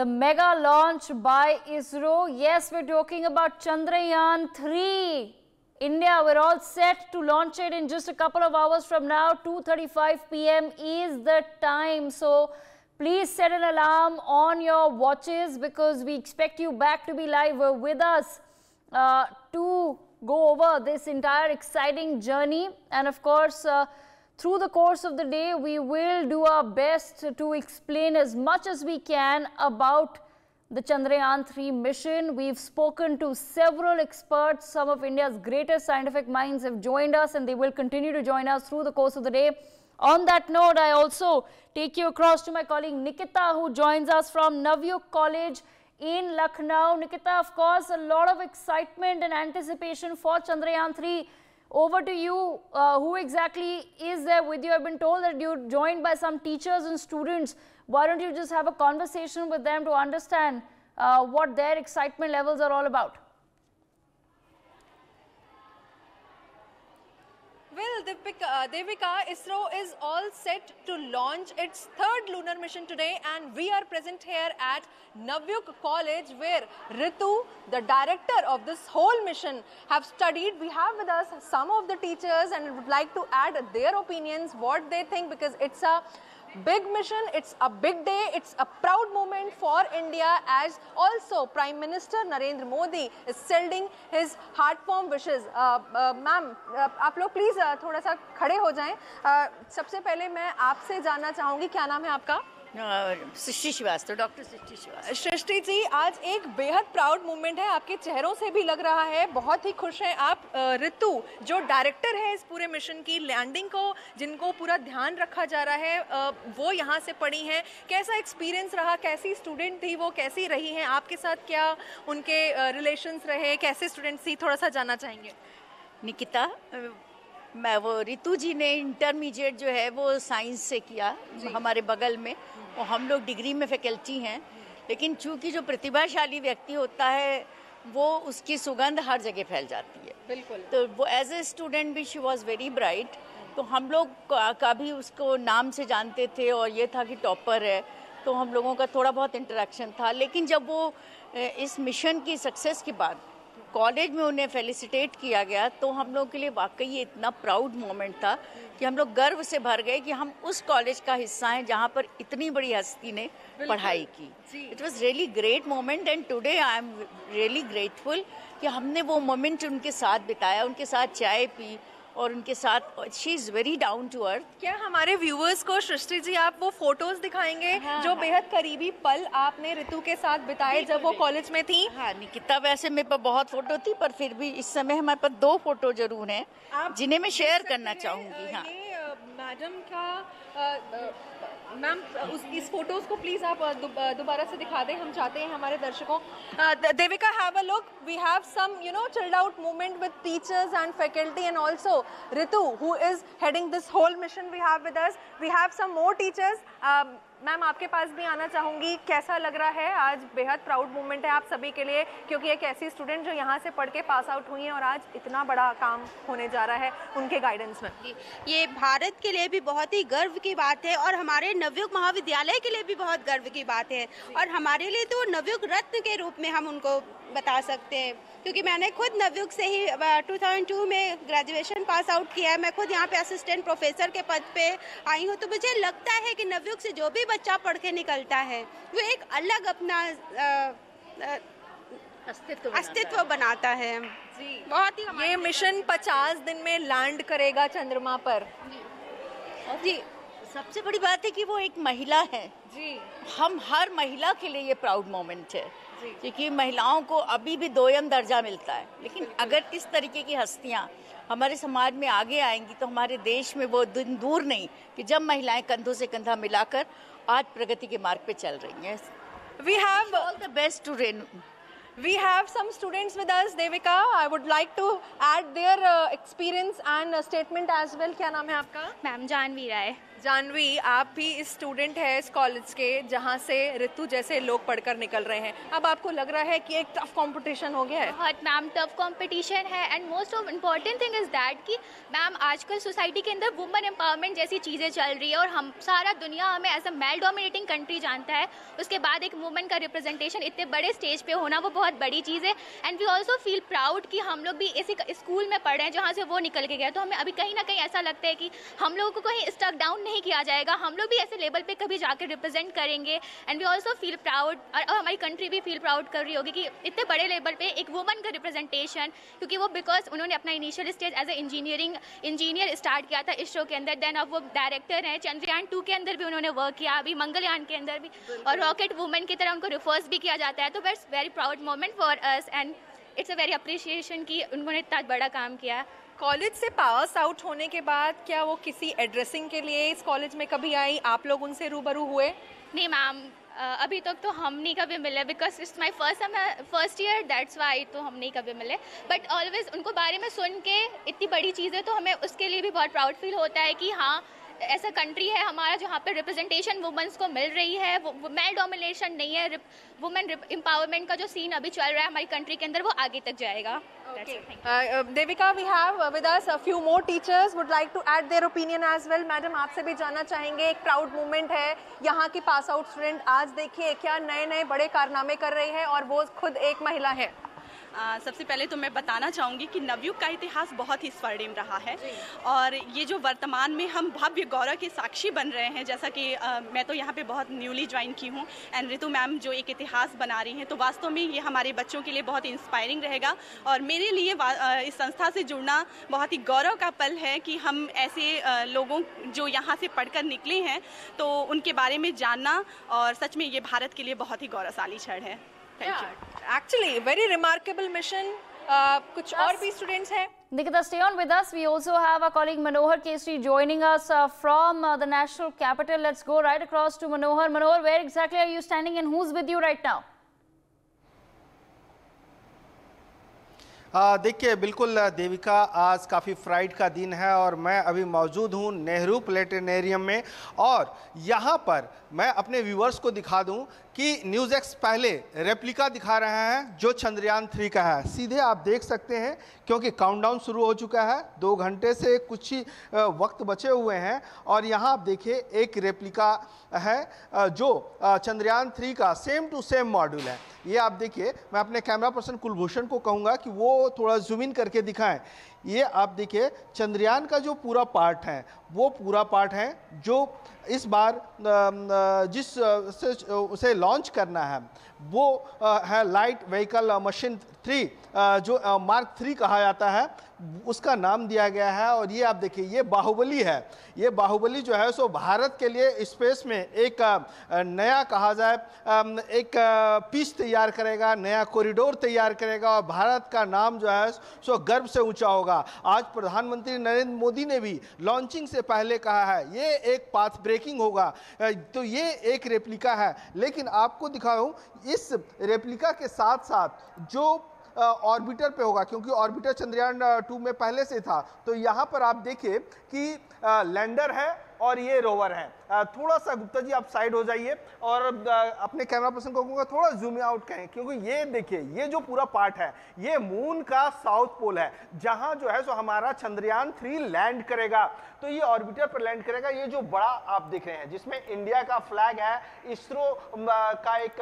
the mega launch by ISRO. Yes, we're talking about Chandrayaan-3. India, we're all set to launch it in just a couple of hours from now. 2:35 p.m. is the time. So please set an alarm on your watches because we expect you back to be live with us to go over this entire exciting journey. And of course, through the course of the day, we will do our best to explain as much as we can about the Chandrayaan-3 mission. We've spoken to several experts. Some of India's greatest scientific minds have joined us and they will continue to join us through the course of the day. On that note, I also take you across to my colleague Nikita, who joins us from Navyug College in Lucknow. Nikita, of course, a lot of excitement and anticipation for Chandrayaan-3. Over to you. Who exactly is there with you? I've been told that you're joined by some teachers and students. Why don't you just have a conversation with them to understand what their excitement levels are all about? Well, Devika, ISRO is all set to launch its third lunar mission today, and we are present here at Navyug College, where Ritu, the director of this whole mission, have studied. We have with us some of the teachers and would like to add their opinions, what they think, because it's a big mission, it's a big day, it's a proud moment for India, as also Prime Minister Narendra Modi is sending his heartfelt wishes. Ma'am, आप लोग please थोड़ा सा खड़े हो जाएं. सबसे पहले मैं आपसे जानना चाहूंगी, क्या नाम है आपका? सृष्टि श्रीवास्तव, डॉक्टर सृष्टि श्रीवास्तव. सृष्टि जी, आज एक बेहद प्राउड मोमेंट है, आपके चेहरों से भी लग रहा है, बहुत ही खुश हैं आप. ऋतु, जो डायरेक्टर है इस पूरे मिशन की, लैंडिंग को जिनको पूरा ध्यान रखा जा रहा है, वो यहाँ से पढ़ी हैं. कैसा एक्सपीरियंस रहा, कैसी स्टूडेंट थी वो, कैसी रही हैं आपके साथ, क्या उनके रिलेशंस रहे, कैसे स्टूडेंट्स थी, थोड़ा सा जानना चाहेंगे. निकिता, मैं वो रितु जी ने इंटरमीडिएट जो है वो साइंस से किया हमारे बगल में, और हम लोग डिग्री में फैकल्टी हैं. लेकिन चूंकि जो प्रतिभाशाली व्यक्ति होता है वो उसकी सुगंध हर जगह फैल जाती है. बिल्कुल. तो वो एज ए स्टूडेंट भी शी वॉज वेरी ब्राइट. तो हम लोग कभी उसको नाम से जानते थे और ये था कि टॉपर है, तो हम लोगों का थोड़ा बहुत इंटरेक्शन था. लेकिन जब वो इस मिशन की सक्सेस के बाद कॉलेज में उन्हें फेलिसिटेट किया गया, तो हम लोग के लिए वाकई ये इतना प्राउड मोमेंट था कि हम लोग गर्व से भर गए कि हम उस कॉलेज का हिस्सा हैं जहाँ पर इतनी बड़ी हस्ती ने पढ़ाई की. It was really great moment, and today I am really grateful कि हमने वो मोमेंट उनके साथ बिताया, उनके साथ चाय पी और उनके साथ. She is very down to earth. क्या हमारे व्यूअर्स को सृष्टि जी आप वो फोटोज दिखाएंगे जो बेहद करीबी पल आपने ऋतु के साथ बिताए जब वो कॉलेज में थी? हाँ निकिता, वैसे मेरे पास बहुत फोटो थी, पर फिर भी इस समय हमारे पास 2 फोटो जरूर हैं जिन्हें मैं शेयर करना चाहूंगी. हाँ मैडम का मैम, इस फोटोज को प्लीज आप दोबारा से दिखा दें, हम चाहते हैं हमारे दर्शकों. Devika, have a look. We have some chilled out moment with teachers and faculty, and also Ritu, who is heading this whole mission, we have with us. We have some more teachers. Ma'am, आपके पास भी आना चाहूँगी. कैसा लग रहा है? आज बेहद प्राउड मोमेंट है आप सभी के लिए, क्योंकि एक ऐसी स्टूडेंट जो यहाँ से पढ़ के पास आउट हुई हैं और आज इतना बड़ा काम होने जा रहा है उनके गाइडेंस में. ये भारत के लिए भी बहुत ही गर्व की बात है और हमारे नवयुग महाविद्यालय के लिए भी बहुत गर्व की बात है, और हमारे लिए तो नवयुग रत्न के रूप में हम उनको बता सकते हैं, क्योंकि मैंने खुद नवयुग से ही 2002 में ग्रेजुएशन पास आउट किया है. मैं खुद यहाँ पे असिस्टेंट प्रोफेसर के पद पे आई हूँ. तो मुझे लगता है कि नवयुग से जो भी बच्चा पढ़ के निकलता है वो एक अलग अपना अस्तित्व बनाता है. जी, बहुत ही. ये मिशन 50 दिन में लैंड करेगा चंद्रमा पर. जी, सबसे बड़ी बात है कि वो एक महिला है. जी, हम हर महिला के लिए ये प्राउड मोमेंट है, क्योंकि महिलाओं को अभी भी 2ym दर्जा मिलता है. लेकिन अगर इस तरीके की हस्तियां हमारे समाज में आगे आएंगी तो हमारे देश में वो दिन दूर नहीं कि जब महिलाएं कंधों से कंधा मिलाकर आज प्रगति के मार्ग पे चल रही हैं. We have all the best to Renu. We have some students with us, Devika. I would like to add their experience and statement as well. क्या नाम है आपका? मैम जानवी राय. जानवी, आप भी इस स्टूडेंट है इस कॉलेज के जहाँ से ऋतु जैसे लोग पढ़कर निकल रहे हैं, अब आपको लग रहा है कि एक टफ कंपटीशन हो गया है? बहुत मैम टफ कंपटीशन है and most of important thing is that कि मैम आजकल सोसाइटी के अंदर वुमेन एम्पावरमेंट जैसी चीज़ें चल रही है और हम सारा दुनिया हमें as a male dominating country जानता है, उसके बाद एक वुमेन का रिप्रेजेंटेशन इतने बड़े स्टेज पे होना वो बहुत बड़ी चीज़ है। And we also feel proud कि हम लोग भी इसी स्कूल में पढ़े हैं जहाँ से वो निकल के गया, तो हमें अभी कहीं ना कहीं ऐसा लगता है कि हम लोगों को कहीं स्टक डाउन नहीं किया जाएगा, हम लोग भी ऐसे लेवल पे कभी जाकर रिप्रेजेंट करेंगे। And we also feel proud और हमारी कंट्री भी फील प्राउड कर रही होगी कि इतने बड़े लेवल पे एक वुमन का रिप्रेजेंटेशन, क्योंकि वो बिकॉज उन्होंने अपना initial stage as a engineer start किया था इसरो के अंदर, देन अब वो डायरेक्टर हैं चंद्रयान 2 के अंदर भी उन्होंने वर्क किया, अभी मंगलयान के अंदर भी, और रॉकेट वुमेन की तरह उनको रिफर्स भी किया जाता है। तो that's very proud moment for us and it's a very appreciation कि उन्होंने इतना बड़ा काम किया। कॉलेज से पास आउट होने के बाद क्या वो किसी एड्रेसिंग के लिए इस कॉलेज में कभी आई, आप लोग उनसे रूबरू हुए? नहीं मैम, अभी तक तो हम नहीं कभी मिले because it's my first year, that's why, तो हम नहीं कभी मिले। बट ऑलवेज उनको बारे में सुन के इतनी बड़ी चीज़ें, तो हमें उसके लिए भी बहुत प्राउड फील होता है कि हाँ ऐसा कंट्री है हमारा जहाँ पे रिप्रेजेंटेशन वुमेन्स को मिल रही है, वो मेल डोमिनेशन नहीं है, वुमेन एम्पावरमेंट का जो सीन अभी चल रहा है हमारी कंट्री के अंदर वो आगे तक जाएगा। Devika, we have with us a few more teachers would like to add their opinion as well. Madam, आपसे भी जानना चाहेंगे, एक प्राउड मोमेंट है यहाँ की पास आउट स्टूडेंट, आज देखिए क्या नए नए बड़े कारनामे कर रही है और वो खुद एक महिला है। सबसे पहले तो मैं बताना चाहूँगी कि नवयुग का इतिहास बहुत ही स्वर्णिम रहा है और ये जो वर्तमान में हम भव्य गौरव के साक्षी बन रहे हैं, जैसा कि मैं तो यहाँ पे बहुत न्यूली ज्वाइन की हूँ एंड ऋतु मैम जो एक इतिहास बना रही हैं, तो वास्तव में ये हमारे बच्चों के लिए बहुत इंस्पायरिंग रहेगा और मेरे लिए इस संस्था से जुड़ना बहुत ही गौरव का पल है कि हम ऐसे लोगों जो यहाँ से पढ़कर निकले हैं तो उनके बारे में जानना, और सच में ये भारत के लिए बहुत ही गौरवशाली क्षण है। Actually, very remarkable mission. कुछ और भी स्टूडेंट्स हैं? Nikita, stay on with us. We also have our colleague Manohar Kesri joining us from the national capital. Let's go right across to Manohar. Manohar, where exactly are you standing and who's with you right now? देखिए, बिल्कुल देविका, आज काफ़ी fried का दिन है और मैं अभी मौजूद हूँ नेहरू प्लेनेटेरियम में और यहाँ पर मैं अपने व्यूअर्स को दिखा दूँ कि न्यूज़ एक्स पहले रेप्लिका दिखा रहे हैं जो चंद्रयान 3 का है। सीधे आप देख सकते हैं क्योंकि काउंटडाउन शुरू हो चुका है, 2 घंटे से कुछ ही वक्त बचे हुए हैं और यहाँ आप देखिए एक रेप्लिका है जो चंद्रयान 3 का सेम टू सेम मॉड्यूल है। ये आप देखिए, मैं अपने कैमरा पर्सन कुलभूषण को कहूँगा कि वो थोड़ा जूम इन करके दिखाएं। ये आप देखिए चंद्रयान का जो पूरा पार्ट है वो पूरा पार्ट है जो इस बार जिस उसे लॉन्च करना है वो है लाइट व्हीकल मशीन 3 जो मार्क 3 कहा जाता है, उसका नाम दिया गया है। और ये आप देखिए ये बाहुबली है, ये बाहुबली जो है सो भारत के लिए स्पेस में एक नया कहा जाए एक पीस तैयार करेगा, नया कॉरिडोर तैयार करेगा और भारत का नाम जो है सो गर्व से ऊंचा होगा। आज प्रधानमंत्री नरेंद्र मोदी ने भी लॉन्चिंग से पहले कहा है ये एक पाथ ब्रेकिंग होगा, तो ये एक रेप्लिका है। लेकिन आपको दिखाऊं इस रेप्लिका के साथ साथ जो ऑर्बिटर पे होगा, क्योंकि ऑर्बिटर चंद्रयान 2 में पहले से था, तो यहाँ पर आप देखिए कि लैंडर है और ये रोवर है। थोड़ा सा गुप्ता जी आप साइड हो जाइए और अपने कैमरा पर्सन को कहूँगा थोड़ा जूम आउट करें, क्योंकि ये देखिए ये जो पूरा पार्ट है ये मून का साउथ पोल है जहां जो है सो हमारा चंद्रयान 3 लैंड करेगा। तो ये ऑर्बिटर पर लैंड करेगा। ये जो बड़ा आप देख रहे हैं जिसमें इंडिया का फ्लैग है, इसरो का एक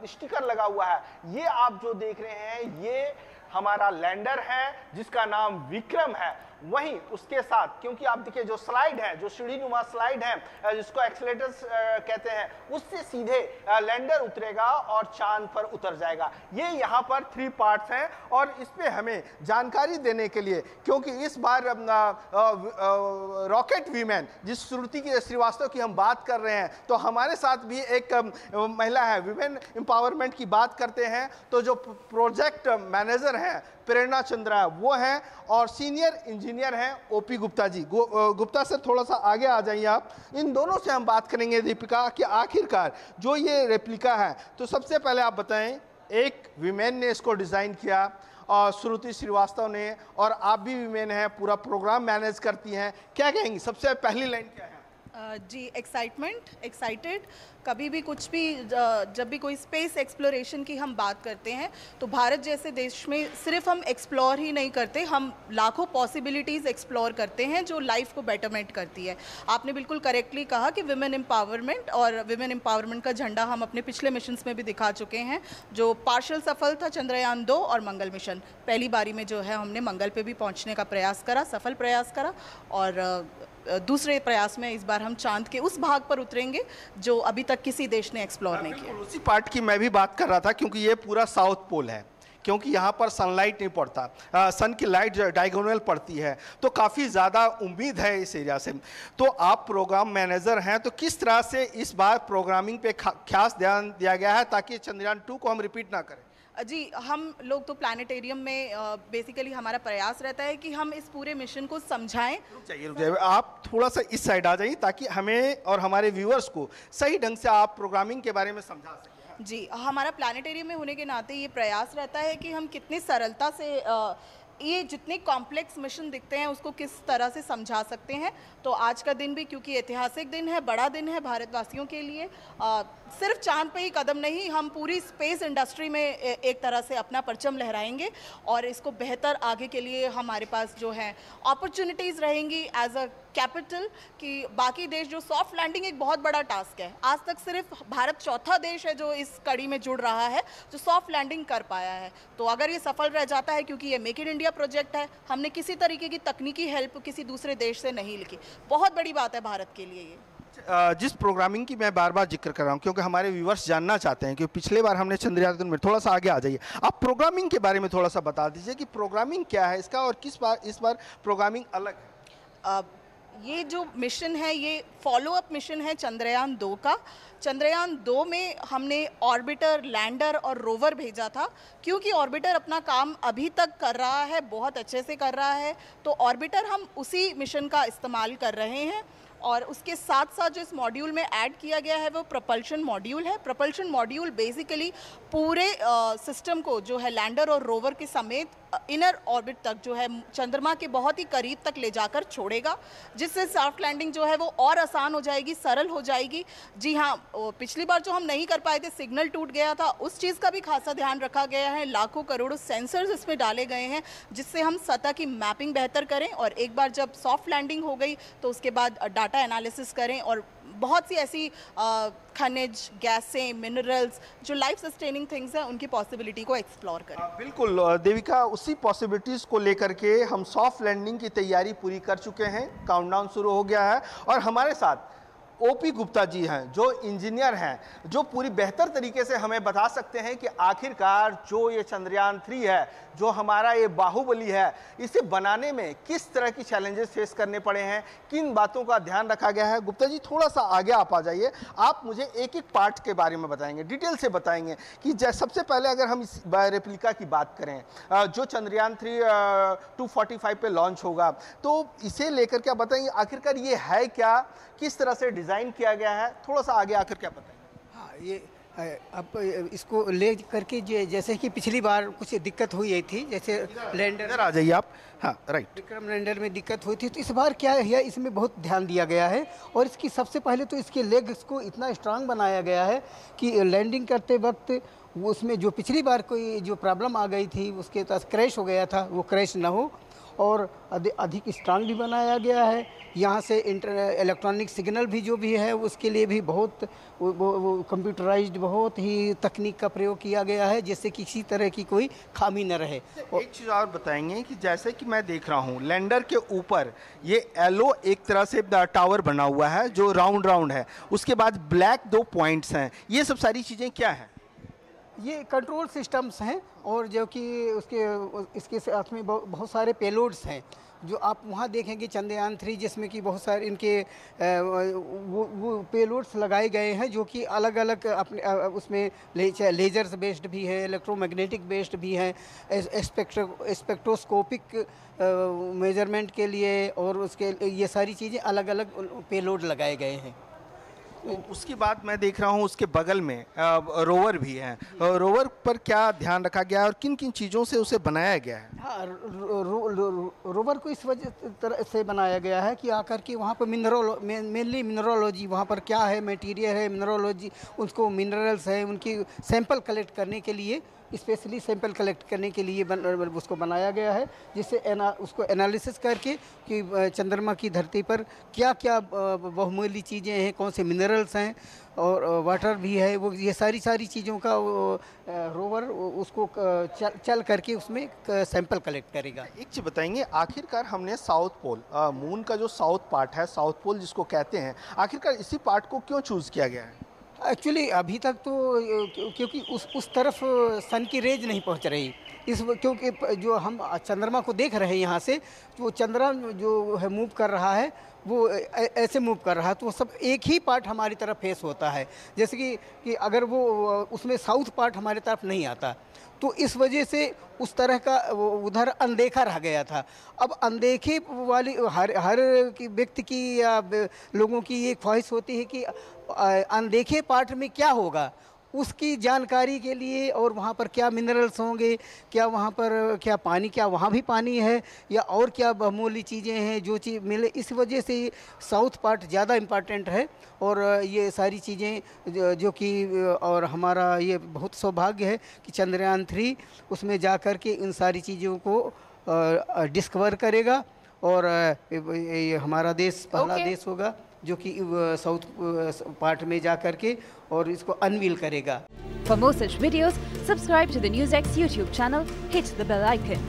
स्टिकर लगा हुआ है, ये आप जो देख रहे हैं ये हमारा लैंडर है जिसका नाम विक्रम है। वहीं उसके साथ क्योंकि आप देखिए जो स्लाइड है, जो सीढ़ीनुमा स्लाइड है जिसको एक्सीलेटर्स कहते हैं, उससे सीधे लैंडर उतरेगा और चांद पर उतर जाएगा। ये यहाँ पर 3 पार्ट्स हैं और इस पे हमें जानकारी देने के लिए, क्योंकि इस बार रॉकेट वीमेन जिस श्रुति श्रीवास्तव की हम बात कर रहे हैं, तो हमारे साथ भी एक महिला है, विमेन एम्पावरमेंट की बात करते हैं तो जो प्रोजेक्ट मैनेजर हैं प्रेरणा चंद्रा वो हैं और सीनियर इंजीनियर हैं ओपी गुप्ता जी। गुप्ता सर थोड़ा सा आगे आ जाइए आप। इन दोनों से हम बात करेंगे दीपिका कि आखिरकार जो ये रेप्लिका है, तो सबसे पहले आप बताएं, एक विमेन ने इसको डिज़ाइन किया और श्रुति श्रीवास्तव ने, और आप भी विमेन हैं, पूरा प्रोग्राम मैनेज करती हैं, क्या कहेंगी, सबसे पहली लाइन क्या है? जी एक्साइटेड। कभी भी कुछ भी जब भी कोई स्पेस एक्सप्लोरेशन की हम बात करते हैं तो भारत जैसे देश में सिर्फ हम एक्सप्लोर ही नहीं करते, हम लाखों पॉसिबिलिटीज़ एक्सप्लोर करते हैं जो लाइफ को बेटरमेंट करती है। आपने बिल्कुल करेक्टली कहा कि विमेन एम्पावरमेंट, और विमेन एम्पावरमेंट का झंडा हम अपने पिछले मिशंस में भी दिखा चुके हैं, जो पार्शियल सफल था चंद्रयान 2 और मंगल मिशन। पहली बारी में जो है हमने मंगल पे भी पहुंचने का प्रयास करा, सफल प्रयास करा, और दूसरे प्रयास में इस बार हम चांद के उस भाग पर उतरेंगे जो अभी तक किसी देश ने एक्सप्लोर नहीं किया। उसी पार्ट की मैं भी बात कर रहा था, क्योंकि ये पूरा साउथ पोल है, क्योंकि यहाँ पर सनलाइट नहीं पड़ता, सन की लाइट डायगोनल पड़ती है, तो काफ़ी ज़्यादा उम्मीद है इस एरिया से। तो आप प्रोग्राम मैनेजर हैं, तो किस तरह से इस बार प्रोग्रामिंग पे खास ध्यान दिया गया है ताकि चंद्रयान 2 को हम रिपीट ना करें? जी, हम लोग तो प्लानिटेरियम में बेसिकली हमारा प्रयास रहता है कि हम इस पूरे मिशन को समझाएं। रुक जाइए, आप थोड़ा सा इस साइड आ जाइए ताकि हमें और हमारे व्यूअर्स को सही ढंग से आप प्रोग्रामिंग के बारे में समझा सकें। जी, हमारा प्लानिटेरियम में होने के नाते ये प्रयास रहता है कि हम कितनी सरलता से ये जितने कॉम्प्लेक्स मिशन दिखते हैं उसको किस तरह से समझा सकते हैं। तो आज का दिन भी, क्योंकि ऐतिहासिक दिन है, बड़ा दिन है भारतवासियों के लिए, सिर्फ चांद पे ही कदम नहीं, हम पूरी स्पेस इंडस्ट्री में एक तरह से अपना परचम लहराएंगे, और इसको बेहतर आगे के लिए हमारे पास जो है अपॉर्चुनिटीज़ रहेंगी एज अ कैपिटल, कि बाकी देश जो सॉफ्ट लैंडिंग एक बहुत बड़ा टास्क है, आज तक सिर्फ भारत चौथा देश है जो इस कड़ी में जुड़ रहा है जो सॉफ्ट लैंडिंग कर पाया है। तो अगर ये सफल रह जाता है, क्योंकि ये मेक इन इंडिया प्रोजेक्ट है, हमने किसी तरीके की तकनीकी हेल्प किसी दूसरे देश से नहीं लिखी, बहुत बड़ी बात है भारत के लिए ये। जिस प्रोग्रामिंग की मैं बार बार जिक्र कर रहा हूँ, क्योंकि हमारे व्यूवर्स जानना चाहते हैं कि पिछले बार हमने चंद्रयान में, थोड़ा सा आगे आ जाइए, आप प्रोग्रामिंग के बारे में थोड़ा सा बता दीजिए कि प्रोग्रामिंग क्या है इसका, और इस बार प्रोग्रामिंग अलग है। ये जो मिशन है ये फॉलो अप मिशन है चंद्रयान 2 का। चंद्रयान 2 में हमने ऑर्बिटर, लैंडर और रोवर भेजा था, क्योंकि ऑर्बिटर अपना काम अभी तक कर रहा है, बहुत अच्छे से कर रहा है, तो ऑर्बिटर हम उसी मिशन का इस्तेमाल कर रहे हैं। और उसके साथ साथ जो इस मॉड्यूल में ऐड किया गया है वो प्रपल्शन मॉड्यूल है। प्रपल्शन मॉड्यूल बेसिकली पूरे सिस्टम को जो है लैंडर और रोवर के समेत इनर ऑर्बिट तक जो है चंद्रमा के बहुत ही करीब तक ले जाकर छोड़ेगा, जिससे सॉफ्ट लैंडिंग जो है वो और आसान हो जाएगी, सरल हो जाएगी। जी हाँ, पिछली बार जो हम नहीं कर पाए थे, सिग्नल टूट गया था, उस चीज़ का भी खासा ध्यान रखा गया है। लाखों करोड़ों सेंसर्स इसमें डाले गए हैं जिससे हम सतह की मैपिंग बेहतर करें, और एक बार जब सॉफ्ट लैंडिंग हो गई तो उसके बाद डाटा एनालिसिस करें और बहुत सी ऐसी खनिज, गैसें, मिनरल्स जो लाइफ सस्टेनिंग थिंग्स हैं उनकी पॉसिबिलिटी को एक्सप्लोर करें। बिल्कुल देविका, उसी पॉसिबिलिटीज़ को लेकर के हम सॉफ्ट लैंडिंग की तैयारी पूरी कर चुके हैं, काउंटडाउन शुरू हो गया है, और हमारे साथ ओपी गुप्ता जी हैं जो इंजीनियर हैं, जो पूरी बेहतर तरीके से हमें बता सकते हैं कि आखिरकार जो ये चंद्रयान 3 है, जो हमारा ये बाहुबली है, इसे बनाने में किस तरह की चैलेंजेस फेस करने पड़े हैं, किन बातों का ध्यान रखा गया है। गुप्ता जी थोड़ा सा आगे आप आ जाइए, आप मुझे एक एक पार्ट के बारे में बताएंगे, डिटेल से बताएंगे कि सबसे पहले अगर हम इस रेप्लिका की बात करें, जो चंद्रयान 3 245 पे लॉन्च होगा, तो इसे लेकर क्या बताएंगे, आखिरकार ये है क्या, किस तरह से डिज़ाइन किया गया है, थोड़ा सा आगे आकर क्या बताएंगे। हाँ, ये अब इसको ले करके जैसे कि पिछली बार कुछ दिक्कत हुई थी, जैसे लैंडर, आ जाइए आप, हाँ राइट, विक्रम लैंडर में दिक्कत हुई थी, तो इस बार क्या है, इसमें बहुत ध्यान दिया गया है। और इसकी सबसे पहले तो इसके लेग्स को इतना स्ट्रांग बनाया गया है कि लैंडिंग करते वक्त उसमें जो पिछली बार कोई जो प्रॉब्लम आ गई थी, उसके पास क्रैश हो गया था, वो क्रैश ना हो, और अधिक स्ट्रांग भी बनाया गया है। यहाँ से इलेक्ट्रॉनिक सिग्नल भी जो भी है उसके लिए भी बहुत वो कंप्यूटराइज्ड, बहुत ही तकनीक का प्रयोग किया गया है, जिससे किसी तरह की कोई खामी न रहे। एक चीज़ और बताएंगे कि जैसे कि मैं देख रहा हूँ लैंडर के ऊपर ये एलो एक तरह से टावर बना हुआ है जो राउंड है, उसके बाद ब्लैक 2 पॉइंट्स हैं, ये सब सारी चीज़ें क्या हैं? ये कंट्रोल सिस्टम्स हैं, और जो कि इसके साथ में बहुत सारे पेलोड्स हैं जो आप वहाँ देखेंगे चंद्रयान 3, जिसमें कि बहुत सारे इनके वो पेलोड्स लगाए गए हैं जो कि अलग अलग अपने उसमें लेजर्स बेस्ड भी है, इलेक्ट्रोमैग्नेटिक बेस्ड भी हैं, स्पेक्ट्रोस्कोपिक मेजरमेंट के लिए, और उसके ये सारी चीज़ें अलग अलग पेलोड लगाए गए हैं। उसकी बात मैं देख रहा हूँ, उसके बगल में रोवर भी है। रोवर पर क्या ध्यान रखा गया है और किन किन चीज़ों से उसे बनाया गया है? हाँ, रोवर को इस तरह से बनाया गया है कि आकर के वहाँ पर मेनली मिनरोलॉजी, वहाँ पर क्या है, मटेरियल है, मिनरोलॉजी, उसको मिनरल्स है, उनकी सैंपल कलेक्ट करने के लिए, स्पेशली सैंपल कलेक्ट करने के लिए उसको बनाया गया है, जिससे उसको एनालिसिस करके कि चंद्रमा की धरती पर क्या क्या बहुमूल्य चीज़ें हैं, कौन से मिनरल्स हैं और वाटर भी है, वो ये सारी चीज़ों का रोवर उसको चल करके उसमें सैंपल कलेक्ट करेगा। एक चीज़ बताएंगे, आखिरकार हमने साउथ पोल, मून का जो साउथ पार्ट है, साउथ पोल जिसको कहते हैं, आखिरकार इसी पार्ट को क्यों चूज़ किया गया है? एक्चुअली अभी तक तो क्योंकि उस तरफ सन की रेज नहीं पहुंच रही, क्योंकि जो हम चंद्रमा को देख रहे हैं यहाँ से, वो चंद्रमा जो है मूव कर रहा है, वो ऐसे मूव कर रहा है, तो वो सब एक ही पार्ट हमारी तरफ फेस होता है। जैसे कि अगर वो उसमें साउथ पार्ट हमारी तरफ नहीं आता, तो इस वजह से उस तरह का उधर अनदेखा रह गया था। अब अनदेखे वाली हर व्यक्ति की या लोगों की ये ख्वाहिश होती है कि अनदेखे पार्ट में क्या होगा, उसकी जानकारी के लिए, और वहाँ पर क्या मिनरल्स होंगे, क्या वहाँ पर क्या पानी, क्या वहाँ भी पानी है, या और क्या बहुमूल्य चीज़ें हैं जो चीज़ मिले, इस वजह से साउथ पार्ट ज़्यादा इम्पॉर्टेंट है। और ये सारी चीज़ें जो कि, और हमारा ये बहुत सौभाग्य है कि चंद्रयान 3 उसमें जा कर के इन सारी चीज़ों को डिस्कवर करेगा, और ये हमारा देश पहला देश होगा जो कि साउथ पार्ट में जा करके और इसको अनवील करेगा। For more such videos, subscribe to the NewsX YouTube channel, hit the bell icon.